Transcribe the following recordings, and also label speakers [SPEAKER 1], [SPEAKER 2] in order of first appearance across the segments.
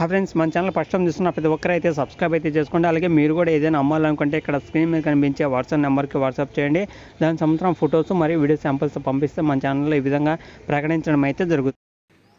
[SPEAKER 1] Friends మన channel first time చూస్తున్న ప్రతి ఒక్కరు అయితే సబ్స్క్రైబ్ అయితే చేసుకోండి. అలాగే మీరు కూడా ఏదైనా అమ్మాలనుకుంటే ఇక్కడ స్క్రీన్ మీద కనిపించే వాట్సాప్ నెంబర్కి వాట్సాప్ చేయండి. దాని సంవత్సరం ఫొటోస్ మరియు వీడియో శాంపిల్స్ పంపిస్తే మన ఛానల్లో ఈ విధంగా ప్రకటించడం అయితే జరుగుతుంది.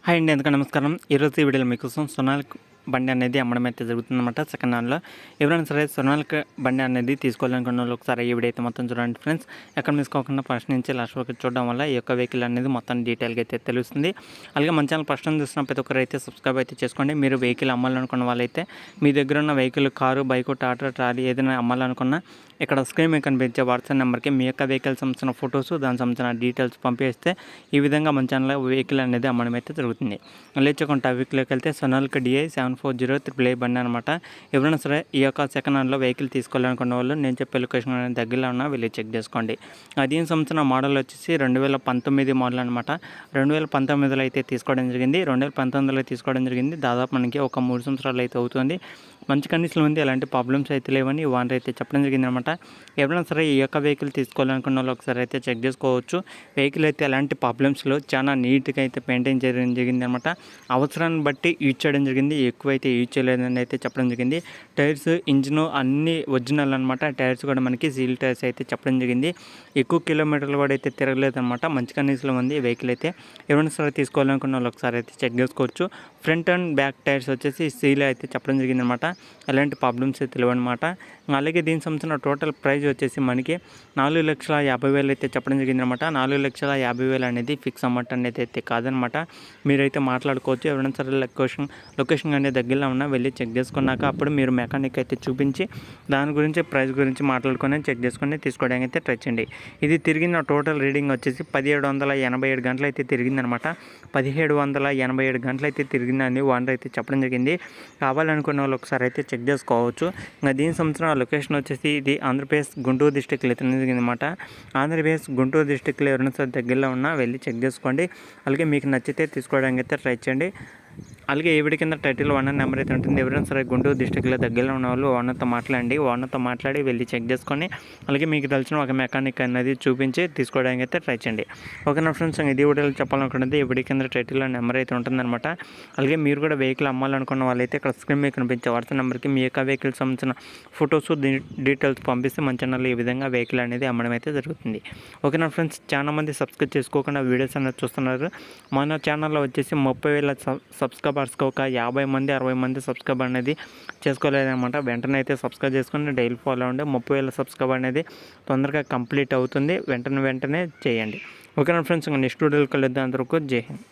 [SPEAKER 1] హాయ్ అండి, ఎందుకంటే నమస్కారం. ఈరోజు ఈ వీడియోలో మీకోసం సొనాలికా బండి అనేది అమ్మడం అయితే జరుగుతుందన్నమాట. సెకండ్ హ్యాండ్లో ఎవరైనా సరే సొనాలికా బండి అనేది తీసుకోవాలనుకున్న వాళ్ళు ఒకసారి ఈ వీడియో అయితే మొత్తం చూడండి ఫ్రెండ్స్. ఎక్కడ మిస్ కాకుండా ఫస్ట్ నుంచి లాస్ట్ వరకు చూడడం వల్ల ఈ యొక్క వెహికల్ అనేది మొత్తం డీటెయిల్గా అయితే తెలుస్తుంది. అలాగే మన ఛానల్ ఫస్ట్ టైం చూసిన ప్రతి ఒక్కరు అయితే సబ్స్క్రైబ్ అయితే చేసుకోండి. మీరు వెహికల్ అమ్మాలనుకున్న వాళ్ళైతే మీ దగ్గర ఉన్న vehicle car, bike, Tata, trolley ఏదైనా అమ్మాలనుకున్నా ఇక్కడ స్క్రీన్ మీద కనిపించే వాట్సాప్ నెంబర్కి మీ యొక్క వెహికల్ సంబంధించిన ఫొటోస్, దానికి సంబంధించిన డీటెయిల్స్ పంపిస్తే ఈ విధంగా మన ఛానల్లో వెహికల్ అనేది అమ్మడం అయితే జరుగుతుంది. లేచకుండా టాపిక్లోకి వెళ్తే సొనాలికా DI 740 బండి అనమాట. ఎవరైనా సరే ఈ యొక్క సెకండ్ హ్యాండ్లో వెహికల్ తీసుకోవాలనుకున్న వాళ్ళు నేను చెప్పే లొకేషన్ అనేది దగ్గరలో ఉన్న వెళ్ళి చెక్ చేసుకోండి. దీనికి సంబంధించిన మోడల్ వచ్చేసి 2019 మోడల్ అనమాట. 2019లో అయితే తీసుకోవడం జరిగింది. 2019లో తీసుకోవడం జరిగింది. దాదాపు మనకి ఒక 3 సంవత్సరాలు అయితే అవుతుంది. మంచి కండిషన్లో ఉంది, ఎలాంటి ప్రాబ్లమ్స్ అయితే లేవని ఓనర్ అయితే చెప్పడం జరిగింది అనమాట. ఎవరైనా సరే ఈ యొక్క వెహికల్ తీసుకోవాలనుకున్న వాళ్ళు ఒకసారి అయితే చెక్ చేసుకోవచ్చు. వెహికల్ అయితే ఎలాంటి ప్రాబ్లమ్స్లో చాలా నీట్గా అయితే మెయింటైన్ చేయడం జరిగింది అనమాట. అవసరాన్ని బట్టి యూజ్ చేయడం జరిగింది, ఎక్కువైతే యూజ్ చేయలేదని అయితే చెప్పడం జరిగింది. టైర్స్, ఇంజిన్ అన్నీ ఒరిజినల్ అనమాట. టైర్స్ కూడా మనకి సీల్ టైర్స్ అయితే చెప్పడం జరిగింది. ఎక్కువ కిలోమీటర్లు కూడా అయితే తిరగలేదన్నమాట. మంచి కండిషన్లో ఉంది వెహికల్ అయితే. ఎవరైనా సరే తీసుకోవాలనుకున్న వాళ్ళు ఒకసారి అయితే చెక్ చేసుకోవచ్చు. ఫ్రంట్ అండ్ బ్యాక్ టైర్స్ వచ్చేసి సీల్ అయితే చెప్పడం జరిగింది అనమాట. ఎలాంటి ప్రాబ్లమ్స్ అయితే లేవన్నమాట. అలాగే దీనికి సంబంధించిన టోటల్ ప్రైస్ వచ్చేసి మనకి 4,50,000 అయితే చెప్పడం జరిగింది అనమాట. 4,50,000 అనేది ఫిక్స్ అమౌంట్ అనేది అయితే కాదనమాట. మీరైతే మాట్లాడుకోవచ్చు. ఎవరైనా సరే లొకేషన్ అనేది దగ్గరలో ఉన్నా వెళ్ళి చెక్ చేసుకున్నాక అప్పుడు మీరు మెకానిక్ అయితే చూపించి దాని గురించి ప్రైస్ గురించి మాట్లాడుకొని చెక్ చేసుకొని తీసుకోవడానికి అయితే ట్రై చేయండి. ఇది తిరిగిన టోటల్ రీడింగ్ వచ్చేసి 1787 గంటలు అయితే తిరిగిందనమాట. 1787 గంటలు అయితే తిరిగిందని ఓనర్ అయితే చెప్పడం జరిగింది. కావాలనుకున్న వాళ్ళు ఒకసారి అయితే చెక్ చేసుకోవచ్చు. ఇంకా దీని సంవత్సరం లొకేషన్ వచ్చేసి ఇది ఆంధ్రప్రదేశ్ గుంటూరు డిస్టిక్లో అయితే జరిగిందన్నమాట. ఆంధ్రప్రదేశ్ గుంటూరు డిస్టిక్లో ఎవరైనా సరే దగ్గరలో ఉన్నా వెళ్ళి చెక్ చేసుకోండి. అలాగే మీకు నచ్చితే తీసుకోవడానికి అయితే ట్రై చేయండి. అలాగే ఈ వీడియో కింద టైటిల్ ఓనర్ నెంబర్ అయితే ఉంటుంది. ఎవరైనా సరే గుంటూరు డిస్టిక్లో దగ్గరలో ఉన్న వాళ్ళు ఓనర్తో మాట్లాడి వెళ్ళి చెక్ చేసుకొని అలాగే మీకు తెలిసిన ఒక మెకానిక్ అనేది చూపించి తీసుకోవడానికి అయితే ట్రై చేయండి. ఓకేనా ఫ్రెండ్స్, ఇది వీడియోలో చెప్పాలనుకున్నది ఈ వీడియో కింద టైటిల్లో నెంబర్ అయితే ఉంటుందన్నమాట. అలాగే మీరు కూడా వెహికల్ అమ్మాలనుకున్న వాళ్ళైతే ఇక్కడ స్క్రీన్ మీద కనిపించే వాట్సాప్ నెంబర్కి మీ యొక్క వెహికల్ సంబంధించిన ఫొటోస్, డీటెయిల్స్ పంపిస్తే మన ఛానల్లో ఈ విధంగా వెహికల్ అనేది అమ్మడం అయితే జరుగుతుంది. ఓకేనా ఫ్రెండ్స్, చాలా మంది సబ్స్క్రైబ్ చేసుకోకుండా వీడియోస్ అనేది చూస్తున్నారు. మన ఛానల్లో వచ్చేసి 30,000 సబ్స్క్రైబర్స్కి ఒక 50 మంది 60 మంది సబ్స్క్రైబర్ అనేది చేసుకోలేదన్నమాట. వెంటనే అయితే సబ్స్క్రైబ్ చేసుకుని డైలీ ఫాలో అవ్వండి. 30,000 సబ్స్క్రైబర్ అనేది తొందరగా కంప్లీట్ అవుతుంది. వెంటనే చేయండి. ఓకేనా ఫ్రెండ్స్, నెక్స్ట్ వీడియోకి కలుద్దాం. అందరికీ జై హింద్.